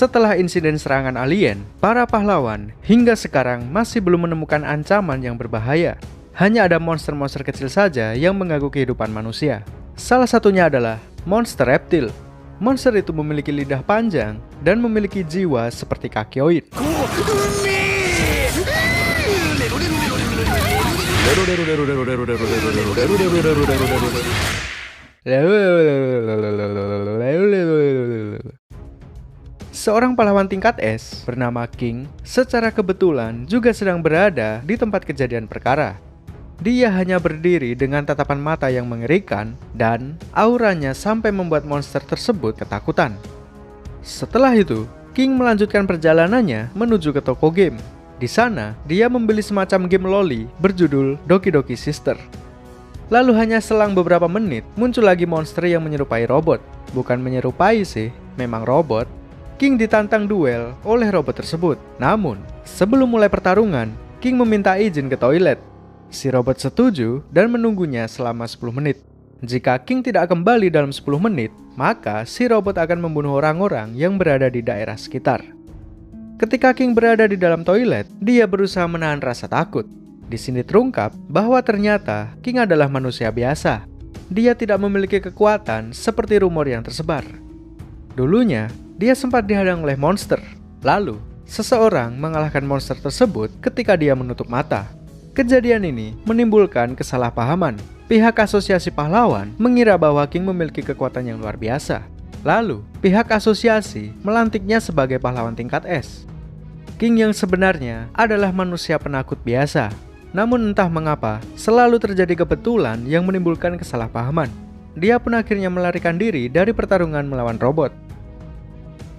Setelah insiden serangan alien, para pahlawan hingga sekarang masih belum menemukan ancaman yang berbahaya. Hanya ada monster-monster kecil saja yang mengganggu kehidupan manusia. Salah satunya adalah monster reptil. Monster itu memiliki lidah panjang dan memiliki jiwa seperti kakioid. Seorang pahlawan tingkat S bernama King secara kebetulan juga sedang berada di tempat kejadian perkara. Dia hanya berdiri dengan tatapan mata yang mengerikan dan auranya sampai membuat monster tersebut ketakutan. Setelah itu, King melanjutkan perjalanannya menuju ke toko game. Di sana, dia membeli semacam game loli berjudul Doki Doki Sister. Lalu hanya selang beberapa menit, muncul lagi monster yang menyerupai robot. Bukan menyerupai sih, memang robot. King ditantang duel oleh robot tersebut. Namun, sebelum mulai pertarungan, King meminta izin ke toilet. Si robot setuju dan menunggunya selama 10 menit. Jika King tidak kembali dalam 10 menit, maka si robot akan membunuh orang-orang yang berada di daerah sekitar. Ketika King berada di dalam toilet, dia berusaha menahan rasa takut. Di sini terungkap bahwa ternyata King adalah manusia biasa. Dia tidak memiliki kekuatan seperti rumor yang tersebar. Dulunya, dia sempat dihadang oleh monster. Lalu, seseorang mengalahkan monster tersebut ketika dia menutup mata. Kejadian ini menimbulkan kesalahpahaman. Pihak asosiasi pahlawan mengira bahwa King memiliki kekuatan yang luar biasa. Lalu, pihak asosiasi melantiknya sebagai pahlawan tingkat S. King yang sebenarnya adalah manusia penakut biasa. Namun entah mengapa, selalu terjadi kebetulan yang menimbulkan kesalahpahaman. Dia pun akhirnya melarikan diri dari pertarungan melawan robot.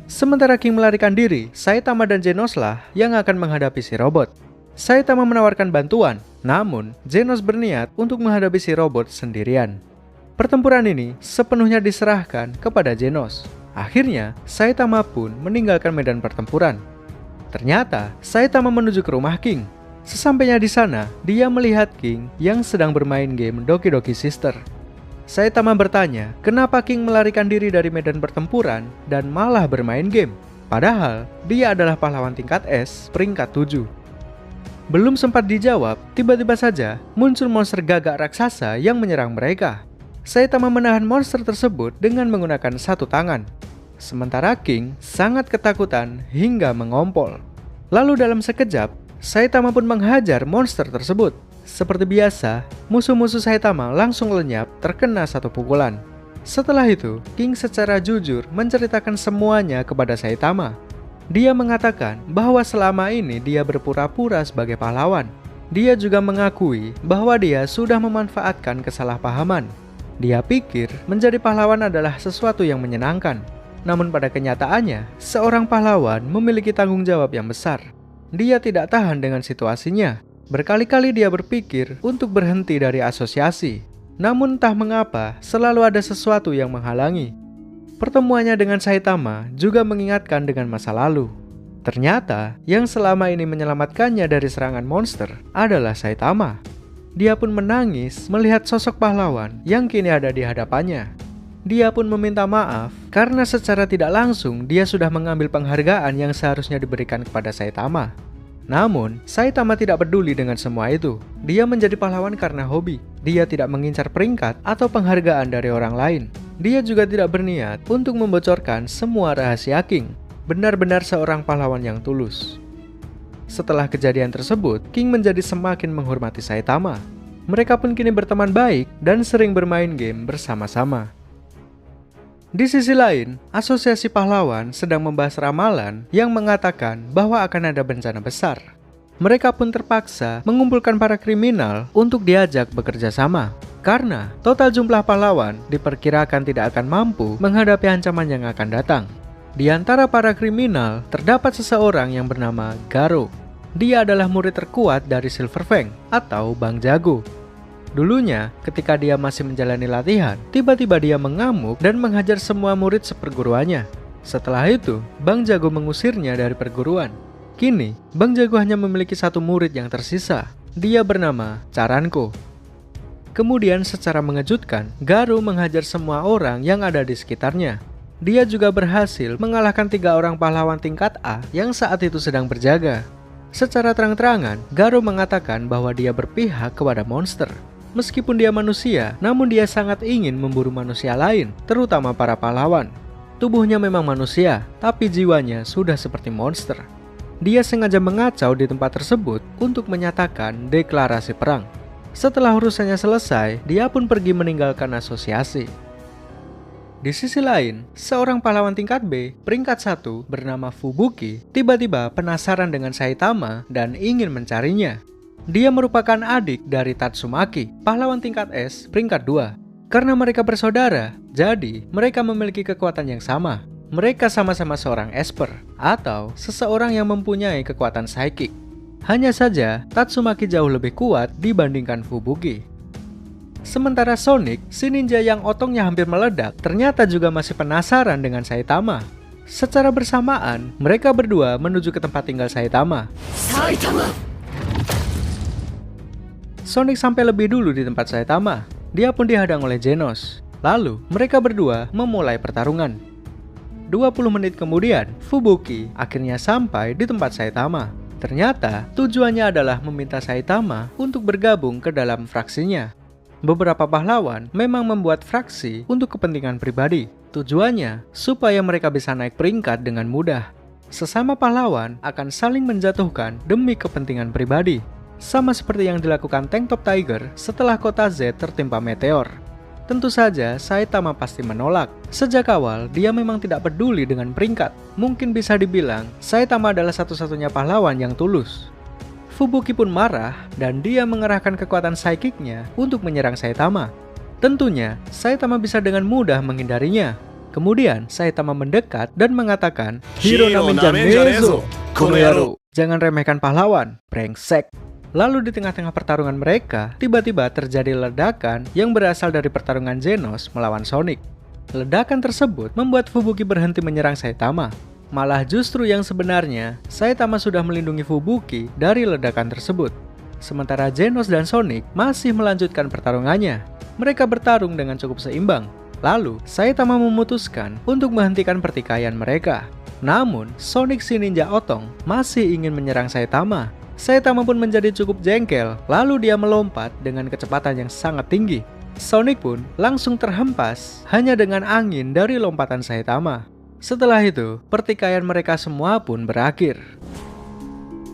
Sementara King melarikan diri, Saitama dan Genos lah yang akan menghadapi si robot. Saitama menawarkan bantuan, namun Genos berniat untuk menghadapi si robot sendirian. Pertempuran ini sepenuhnya diserahkan kepada Genos. Akhirnya, Saitama pun meninggalkan medan pertempuran. Ternyata, Saitama menuju ke rumah King. Sesampainya di sana, dia melihat King yang sedang bermain game Doki Doki Sister. Saitama bertanya, kenapa King melarikan diri dari medan pertempuran dan malah bermain game? Padahal, dia adalah pahlawan tingkat S peringkat 7. Belum sempat dijawab, tiba-tiba saja muncul monster gagak raksasa yang menyerang mereka. Saitama menahan monster tersebut dengan menggunakan satu tangan. Sementara King sangat ketakutan hingga mengompol. Lalu dalam sekejap, Saitama pun menghajar monster tersebut. Seperti biasa, musuh-musuh Saitama langsung lenyap terkena satu pukulan. Setelah itu, King secara jujur menceritakan semuanya kepada Saitama. Dia mengatakan bahwa selama ini dia berpura-pura sebagai pahlawan. Dia juga mengakui bahwa dia sudah memanfaatkan kesalahpahaman. Dia pikir menjadi pahlawan adalah sesuatu yang menyenangkan. Namun pada kenyataannya, seorang pahlawan memiliki tanggung jawab yang besar. Dia tidak tahan dengan situasinya. Berkali-kali dia berpikir untuk berhenti dari asosiasi. Namun entah mengapa, selalu ada sesuatu yang menghalangi. Pertemuannya dengan Saitama juga mengingatkan dengan masa lalu. Ternyata, yang selama ini menyelamatkannya dari serangan monster adalah Saitama. Dia pun menangis melihat sosok pahlawan yang kini ada di hadapannya. Dia pun meminta maaf karena secara tidak langsung dia sudah mengambil penghargaan yang seharusnya diberikan kepada Saitama. Namun, Saitama tidak peduli dengan semua itu. Dia menjadi pahlawan karena hobi. Dia tidak mengincar peringkat atau penghargaan dari orang lain. Dia juga tidak berniat untuk membocorkan semua rahasia King. Benar-benar seorang pahlawan yang tulus. Setelah kejadian tersebut, King menjadi semakin menghormati Saitama. Mereka pun kini berteman baik dan sering bermain game bersama-sama. Di sisi lain, asosiasi pahlawan sedang membahas ramalan yang mengatakan bahwa akan ada bencana besar. Mereka pun terpaksa mengumpulkan para kriminal untuk diajak bekerja sama. Karena total jumlah pahlawan diperkirakan tidak akan mampu menghadapi ancaman yang akan datang. Di antara para kriminal, terdapat seseorang yang bernama Garo. Dia adalah murid terkuat dari Silver Fang atau Bang Jago. Dulunya, ketika dia masih menjalani latihan, tiba-tiba dia mengamuk dan menghajar semua murid seperguruannya. Setelah itu, Bang Jago mengusirnya dari perguruan. Kini, Bang Jago hanya memiliki satu murid yang tersisa. Dia bernama Charanko. Kemudian secara mengejutkan, Garo menghajar semua orang yang ada di sekitarnya. dia juga berhasil mengalahkan 3 orang pahlawan tingkat A yang saat itu sedang berjaga. Secara terang-terangan, Garou mengatakan bahwa dia berpihak kepada monster. Meskipun dia manusia, namun dia sangat ingin memburu manusia lain, terutama para pahlawan. Tubuhnya memang manusia, tapi jiwanya sudah seperti monster. Dia sengaja mengacau di tempat tersebut untuk menyatakan deklarasi perang. Setelah urusannya selesai, dia pun pergi meninggalkan asosiasi. Di sisi lain, seorang pahlawan tingkat B, peringkat 1, bernama Fubuki, tiba-tiba penasaran dengan Saitama dan ingin mencarinya. Dia merupakan adik dari Tatsumaki, pahlawan tingkat S, peringkat 2. Karena mereka bersaudara, jadi mereka memiliki kekuatan yang sama. Mereka sama-sama seorang esper, atau seseorang yang mempunyai kekuatan psychic. Hanya saja, Tatsumaki jauh lebih kuat dibandingkan Fubuki. Sementara Sonic, si ninja yang otongnya hampir meledak, ternyata juga masih penasaran dengan Saitama. Secara bersamaan, mereka berdua menuju ke tempat tinggal Saitama. Sonic sampai lebih dulu di tempat Saitama. Dia pun dihadang oleh Genos. Lalu, mereka berdua memulai pertarungan. 20 menit kemudian, Fubuki akhirnya sampai di tempat Saitama. Ternyata, tujuannya adalah meminta Saitama untuk bergabung ke dalam fraksinya. Beberapa pahlawan memang membuat fraksi untuk kepentingan pribadi. Tujuannya supaya mereka bisa naik peringkat dengan mudah. Sesama pahlawan akan saling menjatuhkan demi kepentingan pribadi. Sama seperti yang dilakukan Tank Top Tiger setelah kota Z tertimpa meteor. Tentu saja Saitama pasti menolak. Sejak awal dia memang tidak peduli dengan peringkat. Mungkin bisa dibilang Saitama adalah satu-satunya pahlawan yang tulus. Fubuki pun marah dan dia mengerahkan kekuatan psychic-nya untuk menyerang Saitama. Tentunya, Saitama bisa dengan mudah menghindarinya. Kemudian, Saitama mendekat dan mengatakan, "Hiro namen janezo, kono yaro." Jangan remehkan pahlawan, brengsek. Lalu di tengah-tengah pertarungan mereka, tiba-tiba terjadi ledakan yang berasal dari pertarungan Genos melawan Sonic. Ledakan tersebut membuat Fubuki berhenti menyerang Saitama. Malah justru yang sebenarnya, Saitama sudah melindungi Fubuki dari ledakan tersebut. Sementara Genos dan Sonic masih melanjutkan pertarungannya. Mereka bertarung dengan cukup seimbang. Lalu, Saitama memutuskan untuk menghentikan pertikaian mereka. Namun, Sonic si ninja otong masih ingin menyerang Saitama. Saitama pun menjadi cukup jengkel, lalu dia melompat dengan kecepatan yang sangat tinggi. Sonic pun langsung terhempas hanya dengan angin dari lompatan Saitama. Setelah itu, pertikaian mereka semua pun berakhir.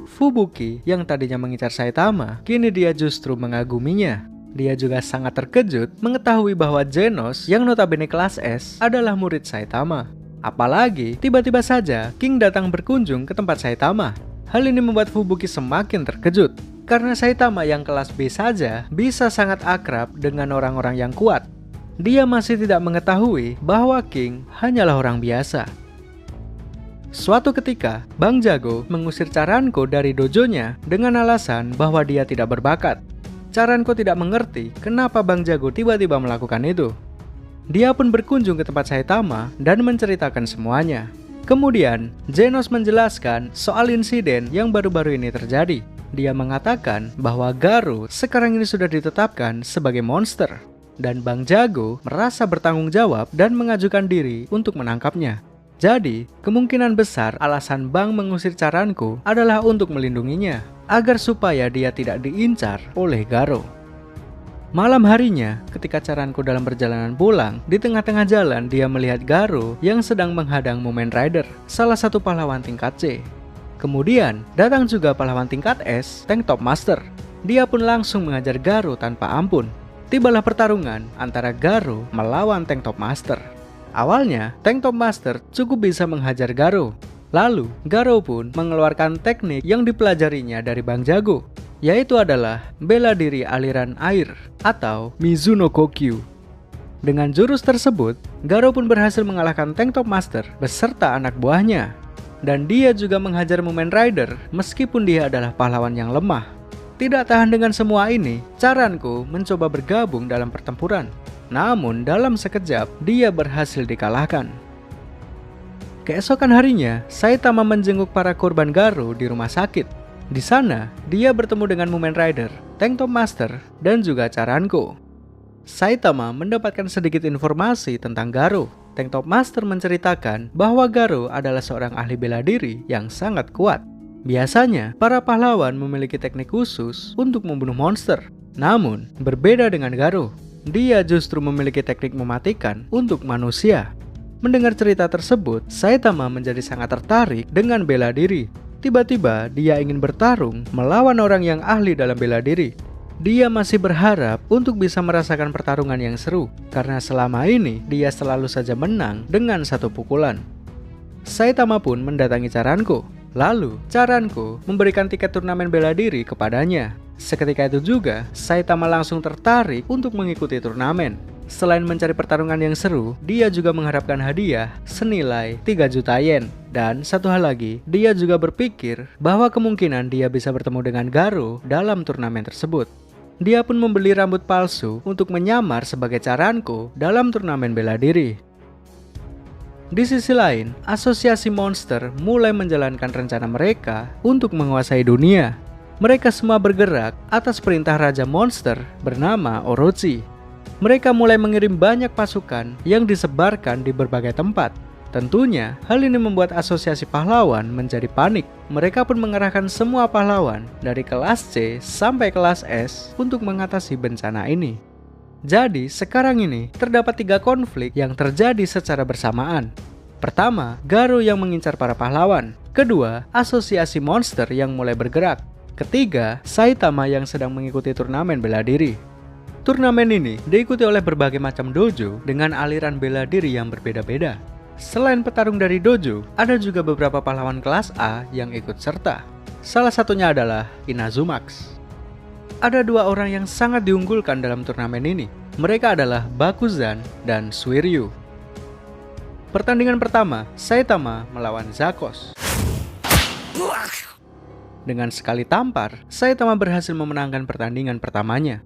Fubuki yang tadinya mengincar Saitama, kini dia justru mengaguminya. Dia juga sangat terkejut mengetahui bahwa Genos yang notabene kelas S adalah murid Saitama. Apalagi tiba-tiba saja King datang berkunjung ke tempat Saitama. Hal ini membuat Fubuki semakin terkejut, karena Saitama yang kelas B saja bisa sangat akrab dengan orang-orang yang kuat. Dia masih tidak mengetahui bahwa King hanyalah orang biasa. Suatu ketika, Bang Jago mengusir Charanko dari dojonya dengan alasan bahwa dia tidak berbakat. Charanko tidak mengerti kenapa Bang Jago tiba-tiba melakukan itu. Dia pun berkunjung ke tempat Saitama dan menceritakan semuanya. Kemudian, Genos menjelaskan soal insiden yang baru-baru ini terjadi. Dia mengatakan bahwa Garou sekarang ini sudah ditetapkan sebagai monster. Dan Bang Jago merasa bertanggung jawab dan mengajukan diri untuk menangkapnya. Jadi, kemungkinan besar alasan Bang mengusir Charanko adalah untuk melindunginya, agar supaya dia tidak diincar oleh Garou. Malam harinya, ketika Charanko dalam perjalanan pulang, di tengah-tengah jalan dia melihat Garou yang sedang menghadang Mumen Rider, salah satu pahlawan tingkat C. Kemudian, datang juga pahlawan tingkat S, Tank Top Master. Dia pun langsung mengajar Garou tanpa ampun. Tibalah pertarungan antara Garou melawan Tank Top Master. Awalnya, Tank Top Master cukup bisa menghajar Garou. Lalu, Garou pun mengeluarkan teknik yang dipelajarinya dari Bang Jago, yaitu adalah bela diri aliran air atau Mizuno Kokyu. Dengan jurus tersebut, Garou pun berhasil mengalahkan Tank Top Master beserta anak buahnya. Dan dia juga menghajar Mumen Rider meskipun dia adalah pahlawan yang lemah. Tidak tahan dengan semua ini, Charanko mencoba bergabung dalam pertempuran. Namun dalam sekejap, dia berhasil dikalahkan. Keesokan harinya, Saitama menjenguk para korban Garou di rumah sakit. Di sana, dia bertemu dengan Mumen Rider, Tank Top Master, dan juga Charanko. Saitama mendapatkan sedikit informasi tentang Garou. Tank Top Master menceritakan bahwa Garo adalah seorang ahli bela diri yang sangat kuat. Biasanya, para pahlawan memiliki teknik khusus untuk membunuh monster. Namun, berbeda dengan Garo, dia justru memiliki teknik mematikan untuk manusia. Mendengar cerita tersebut, Saitama menjadi sangat tertarik dengan bela diri. Tiba-tiba, dia ingin bertarung melawan orang yang ahli dalam bela diri. Dia masih berharap untuk bisa merasakan pertarungan yang seru, karena selama ini dia selalu saja menang dengan satu pukulan. Saitama pun mendatangi Charanko. Lalu, Charanko memberikan tiket turnamen bela diri kepadanya. Seketika itu juga, Saitama langsung tertarik untuk mengikuti turnamen. Selain mencari pertarungan yang seru, dia juga mengharapkan hadiah senilai 3 juta yen. Dan satu hal lagi, dia juga berpikir bahwa kemungkinan dia bisa bertemu dengan Garo dalam turnamen tersebut. Dia pun membeli rambut palsu untuk menyamar sebagai Charanko dalam turnamen bela diri. Di sisi lain, asosiasi monster mulai menjalankan rencana mereka untuk menguasai dunia. Mereka semua bergerak atas perintah Raja Monster bernama Orochi. Mereka mulai mengirim banyak pasukan yang disebarkan di berbagai tempat. Tentunya, hal ini membuat asosiasi pahlawan menjadi panik. Mereka pun mengerahkan semua pahlawan dari kelas C sampai kelas S untuk mengatasi bencana ini. Jadi, sekarang ini terdapat 3 konflik yang terjadi secara bersamaan. Pertama, Garo yang mengincar para pahlawan. Kedua, asosiasi monster yang mulai bergerak. Ketiga, Saitama yang sedang mengikuti turnamen bela diri. Turnamen ini diikuti oleh berbagai macam dojo dengan aliran bela diri yang berbeda-beda. Selain petarung dari dojo, ada juga beberapa pahlawan kelas A yang ikut serta. Salah satunya adalah Inazumax. Ada 2 orang yang sangat diunggulkan dalam turnamen ini. Mereka adalah Bakuzan dan Suiryu. Pertandingan pertama, Saitama melawan Zakos. Dengan sekali tampar, Saitama berhasil memenangkan pertandingan pertamanya.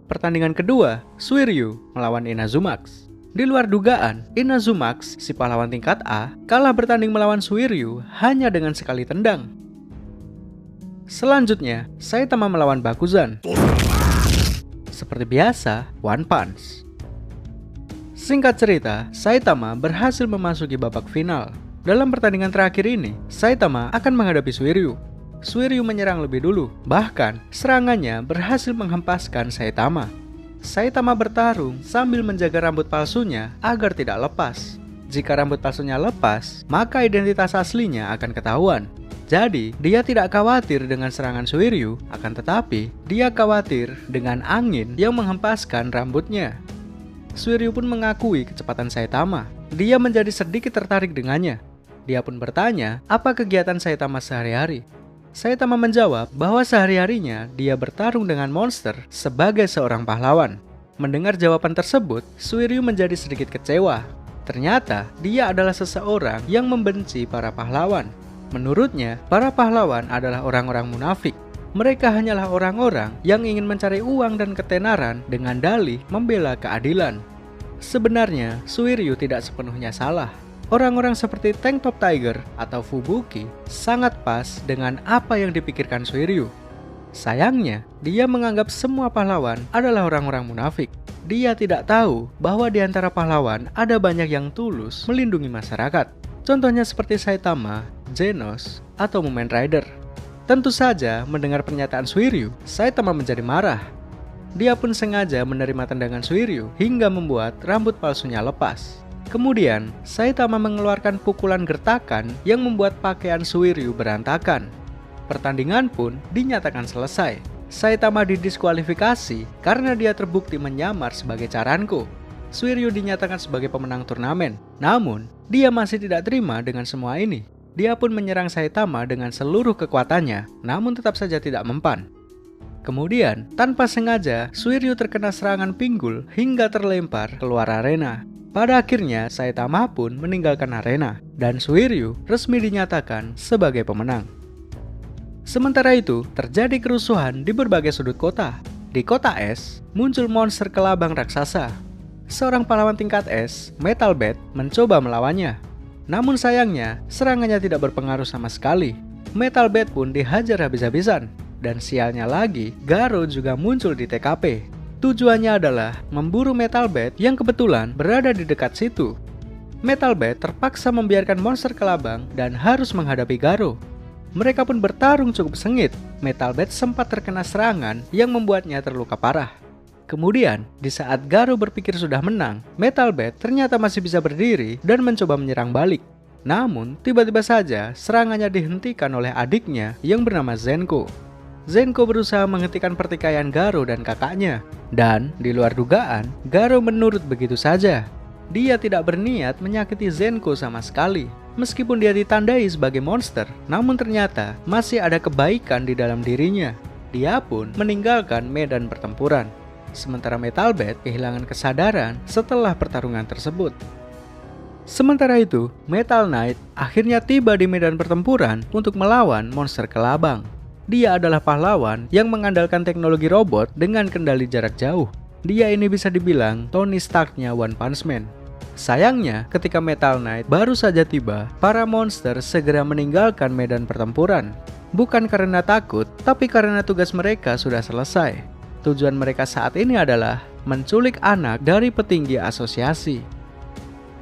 Pertandingan kedua, Suiryu melawan Inazumax. Di luar dugaan, Inazumax, si pahlawan tingkat A, kalah bertanding melawan Suiryu hanya dengan sekali tendang. Selanjutnya, Saitama melawan Bakuzan. Seperti biasa, one punch. Singkat cerita, Saitama berhasil memasuki babak final. Dalam pertandingan terakhir ini, Saitama akan menghadapi Suiryu. Suiryu menyerang lebih dulu, bahkan serangannya berhasil menghempaskan Saitama. Saitama bertarung sambil menjaga rambut palsunya agar tidak lepas. Jika rambut palsunya lepas, maka identitas aslinya akan ketahuan. Jadi, dia tidak khawatir dengan serangan Suiryu, akan tetapi dia khawatir dengan angin yang menghempaskan rambutnya. Suiryu pun mengakui kecepatan Saitama. Dia menjadi sedikit tertarik dengannya. Dia pun bertanya, apa kegiatan Saitama sehari-hari? Saitama menjawab bahwa sehari-harinya dia bertarung dengan monster sebagai seorang pahlawan. Mendengar jawaban tersebut, Suiryu menjadi sedikit kecewa. Ternyata dia adalah seseorang yang membenci para pahlawan. Menurutnya, para pahlawan adalah orang-orang munafik. Mereka hanyalah orang-orang yang ingin mencari uang dan ketenaran dengan dalih membela keadilan. Sebenarnya, Suiryu tidak sepenuhnya salah. Orang-orang seperti Tank Top Tiger atau Fubuki sangat pas dengan apa yang dipikirkan Suiryu. Sayangnya, dia menganggap semua pahlawan adalah orang-orang munafik. Dia tidak tahu bahwa di antara pahlawan ada banyak yang tulus melindungi masyarakat. Contohnya seperti Saitama, Genos, atau Mumen Rider. Tentu saja, mendengar pernyataan Suiryu, Saitama menjadi marah. Dia pun sengaja menerima tendangan Suiryu hingga membuat rambut palsunya lepas. Kemudian, Saitama mengeluarkan pukulan gertakan yang membuat pakaian Suiryu berantakan. Pertandingan pun dinyatakan selesai. Saitama didiskualifikasi karena dia terbukti menyamar sebagai Charanko. Suiryu dinyatakan sebagai pemenang turnamen. Namun, dia masih tidak terima dengan semua ini. Dia pun menyerang Saitama dengan seluruh kekuatannya, namun tetap saja tidak mempan. Kemudian, tanpa sengaja, Suiryu terkena serangan pinggul hingga terlempar keluar arena. Pada akhirnya, Saitama pun meninggalkan arena, dan Suiryu resmi dinyatakan sebagai pemenang. Sementara itu, terjadi kerusuhan di berbagai sudut kota. Di kota S, muncul monster kelabang raksasa. Seorang pahlawan tingkat S, Metal Bat, mencoba melawannya. Namun sayangnya, serangannya tidak berpengaruh sama sekali. Metal Bat pun dihajar habis-habisan. Dan sialnya lagi, Garo juga muncul di TKP. Tujuannya adalah memburu Metal Bat yang kebetulan berada di dekat situ. Metal Bat terpaksa membiarkan monster kelabang dan harus menghadapi Garo. Mereka pun bertarung cukup sengit. Metal Bat sempat terkena serangan yang membuatnya terluka parah. Kemudian, di saat Garo berpikir sudah menang, Metal Bat ternyata masih bisa berdiri dan mencoba menyerang balik. Namun, tiba-tiba saja serangannya dihentikan oleh adiknya yang bernama Zenko. Zenko berusaha menghentikan pertikaian Garo dan kakaknya. Dan, di luar dugaan, Garo menurut begitu saja. Dia tidak berniat menyakiti Zenko sama sekali. Meskipun dia ditandai sebagai monster, namun ternyata masih ada kebaikan di dalam dirinya. Dia pun meninggalkan medan pertempuran. Sementara Metal Bat kehilangan kesadaran setelah pertarungan tersebut. Sementara itu, Metal Knight akhirnya tiba di medan pertempuran untuk melawan monster kelabang. Dia adalah pahlawan yang mengandalkan teknologi robot dengan kendali jarak jauh. Dia ini bisa dibilang Tony Stark-nya One Punch Man. Sayangnya, ketika Metal Knight baru saja tiba, para monster segera meninggalkan medan pertempuran. Bukan karena takut, tapi karena tugas mereka sudah selesai. Tujuan mereka saat ini adalah menculik anak dari petinggi asosiasi.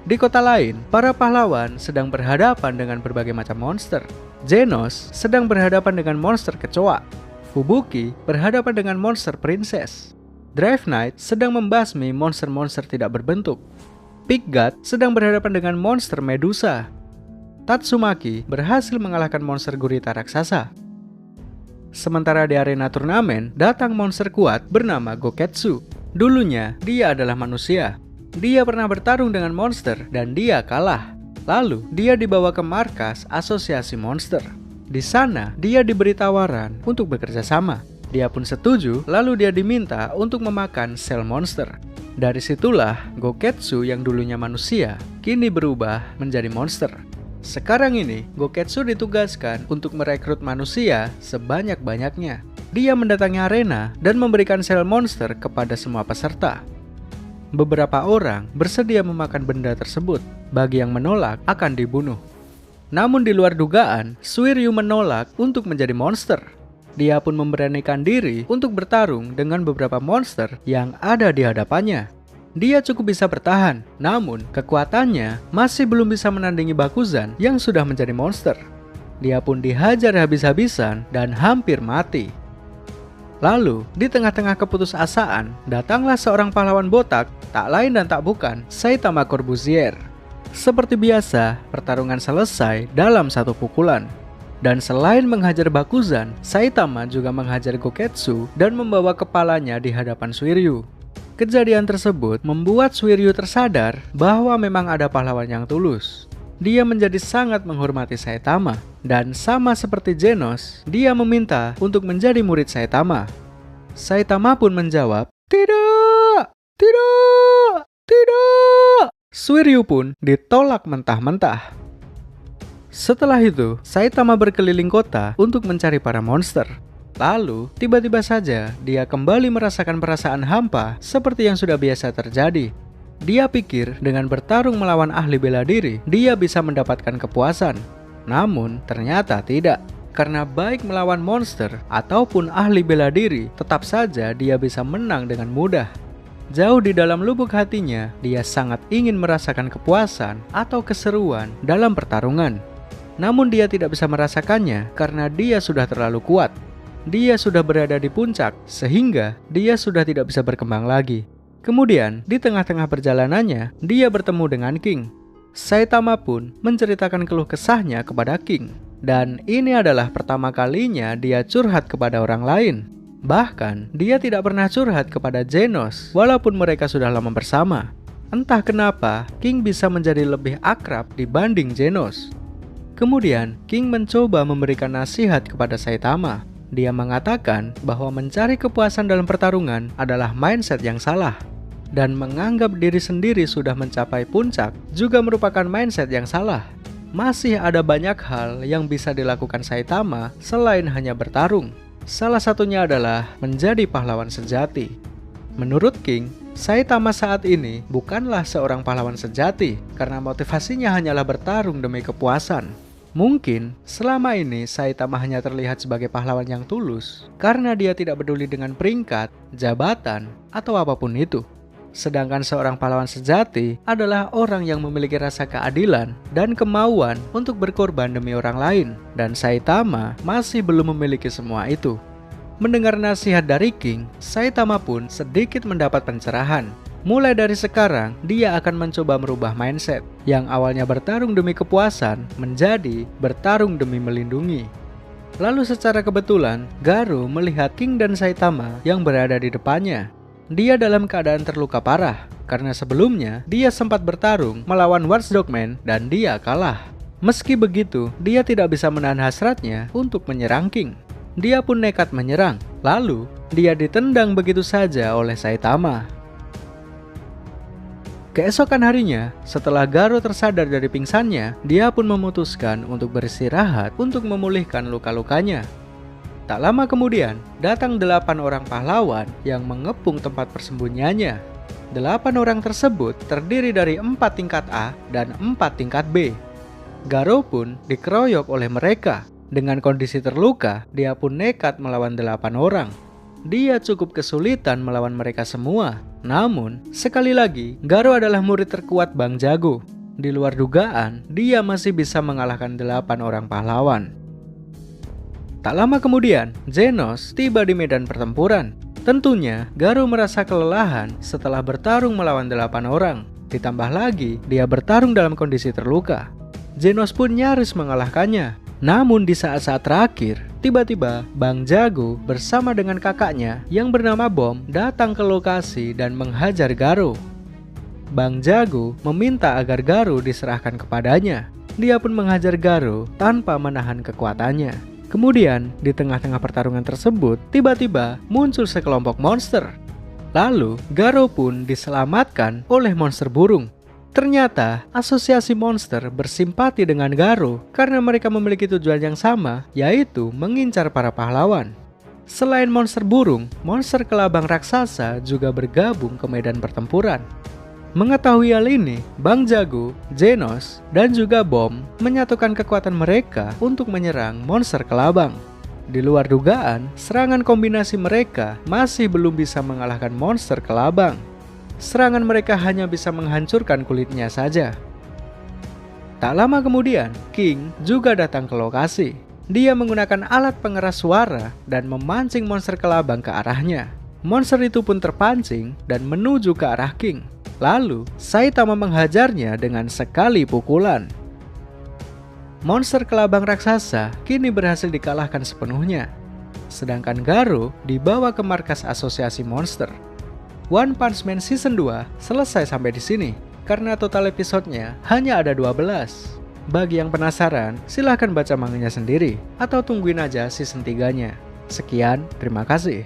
Di kota lain, para pahlawan sedang berhadapan dengan berbagai macam monster. Genos sedang berhadapan dengan monster kecoa. Fubuki berhadapan dengan monster princess. Drive Knight sedang membasmi monster-monster tidak berbentuk. Pig God sedang berhadapan dengan monster Medusa. Tatsumaki berhasil mengalahkan monster gurita raksasa. Sementara di arena turnamen, datang monster kuat bernama Goketsu. Dulunya, dia adalah manusia. Dia pernah bertarung dengan monster dan dia kalah. Lalu, dia dibawa ke markas asosiasi monster. Di sana, dia diberi tawaran untuk bekerja sama. Dia pun setuju, lalu dia diminta untuk memakan sel monster. Dari situlah, Goketsu yang dulunya manusia, kini berubah menjadi monster. Sekarang ini, Goketsu ditugaskan untuk merekrut manusia sebanyak-banyaknya. Dia mendatangi arena dan memberikan sel monster kepada semua peserta. Beberapa orang bersedia memakan benda tersebut. Bagi yang menolak, akan dibunuh. Namun di luar dugaan, Suiryu menolak untuk menjadi monster. Dia pun memberanikan diri untuk bertarung dengan beberapa monster yang ada di hadapannya. Dia cukup bisa bertahan, namun kekuatannya masih belum bisa menandingi Bakuzan yang sudah menjadi monster. Dia pun dihajar habis-habisan dan hampir mati. Lalu, di tengah-tengah keputusasaan, datanglah seorang pahlawan botak, tak lain dan tak bukan Saitama Corbusier. Seperti biasa, pertarungan selesai dalam satu pukulan. Dan selain menghajar Bakuzan, Saitama juga menghajar Goketsu dan membawa kepalanya di hadapan Suiryu. Kejadian tersebut membuat Suiryu tersadar bahwa memang ada pahlawan yang tulus. Dia menjadi sangat menghormati Saitama, dan sama seperti Genos, dia meminta untuk menjadi murid Saitama. Saitama pun menjawab, "Tidak, tidak, tidak." Suiryu pun ditolak mentah-mentah. Setelah itu, Saitama berkeliling kota untuk mencari para monster. Lalu, tiba-tiba saja dia kembali merasakan perasaan hampa seperti yang sudah biasa terjadi. Dia pikir dengan bertarung melawan ahli bela diri, dia bisa mendapatkan kepuasan. Namun, ternyata tidak. Karena baik melawan monster ataupun ahli bela diri, tetap saja dia bisa menang dengan mudah. Jauh di dalam lubuk hatinya, dia sangat ingin merasakan kepuasan atau keseruan dalam pertarungan. Namun dia tidak bisa merasakannya karena dia sudah terlalu kuat. Dia sudah berada di puncak, sehingga dia sudah tidak bisa berkembang lagi. Kemudian, di tengah-tengah perjalanannya, dia bertemu dengan King. Saitama pun menceritakan keluh kesahnya kepada King. Dan ini adalah pertama kalinya dia curhat kepada orang lain. Bahkan, dia tidak pernah curhat kepada Genos, walaupun mereka sudah lama bersama. Entah kenapa, King bisa menjadi lebih akrab dibanding Genos. Kemudian, King mencoba memberikan nasihat kepada Saitama. Dia mengatakan bahwa mencari kepuasan dalam pertarungan adalah mindset yang salah. Dan menganggap diri sendiri sudah mencapai puncak juga merupakan mindset yang salah. Masih ada banyak hal yang bisa dilakukan Saitama selain hanya bertarung. Salah satunya adalah menjadi pahlawan sejati. Menurut King, Saitama saat ini bukanlah seorang pahlawan sejati karena motivasinya hanyalah bertarung demi kepuasan. Mungkin selama ini Saitama hanya terlihat sebagai pahlawan yang tulus karena dia tidak peduli dengan peringkat, jabatan, atau apapun itu. Sedangkan seorang pahlawan sejati adalah orang yang memiliki rasa keadilan dan kemauan untuk berkorban demi orang lain. Dan Saitama masih belum memiliki semua itu. Mendengar nasihat dari King, Saitama pun sedikit mendapat pencerahan. Mulai dari sekarang, dia akan mencoba merubah mindset yang awalnya bertarung demi kepuasan menjadi bertarung demi melindungi. Lalu secara kebetulan, Garou melihat King dan Saitama yang berada di depannya. Dia dalam keadaan terluka parah, karena sebelumnya dia sempat bertarung melawan Watchdog Man dan dia kalah. Meski begitu, dia tidak bisa menahan hasratnya untuk menyerang King. Dia pun nekat menyerang, lalu dia ditendang begitu saja oleh Saitama. Keesokan harinya, setelah Garou tersadar dari pingsannya, dia pun memutuskan untuk beristirahat untuk memulihkan luka-lukanya. Tak lama kemudian, datang 8 orang pahlawan yang mengepung tempat persembunyiannya. 8 orang tersebut terdiri dari 4 tingkat A dan 4 tingkat B. Garou pun dikeroyok oleh mereka. Dengan kondisi terluka, dia pun nekat melawan 8 orang. Dia cukup kesulitan melawan mereka semua. Namun, sekali lagi, Garou adalah murid terkuat Bang Jago. Di luar dugaan, dia masih bisa mengalahkan 8 orang pahlawan. Tak lama kemudian, Zenos tiba di medan pertempuran. Tentunya, Garou merasa kelelahan setelah bertarung melawan 8 orang. Ditambah lagi, dia bertarung dalam kondisi terluka. Zenos pun nyaris mengalahkannya. Namun di saat-saat terakhir, tiba-tiba Bang Jago bersama dengan kakaknya yang bernama Bom datang ke lokasi dan menghajar Garou. Bang Jago meminta agar Garou diserahkan kepadanya. Dia pun menghajar Garou tanpa menahan kekuatannya. Kemudian, di tengah-tengah pertarungan tersebut, tiba-tiba muncul sekelompok monster. Lalu, Garou pun diselamatkan oleh monster burung. Ternyata, asosiasi monster bersimpati dengan Garou karena mereka memiliki tujuan yang sama, yaitu mengincar para pahlawan. Selain monster burung, monster kelabang raksasa juga bergabung ke medan pertempuran. Mengetahui hal ini, Bang Jago, Zenos, dan juga Bom menyatukan kekuatan mereka untuk menyerang monster kelabang. Di luar dugaan, serangan kombinasi mereka masih belum bisa mengalahkan monster kelabang. Serangan mereka hanya bisa menghancurkan kulitnya saja. Tak lama kemudian, King juga datang ke lokasi. Dia menggunakan alat pengeras suara dan memancing monster kelabang ke arahnya. Monster itu pun terpancing dan menuju ke arah King. Lalu, Saitama menghajarnya dengan sekali pukulan. Monster kelabang raksasa kini berhasil dikalahkan sepenuhnya. Sedangkan Garou dibawa ke markas asosiasi monster. One Punch Man Season 2 selesai sampai di sini, karena total episodenya hanya ada 12. Bagi yang penasaran, silahkan baca manganya sendiri, atau tungguin aja season 3-nya. Sekian, terima kasih.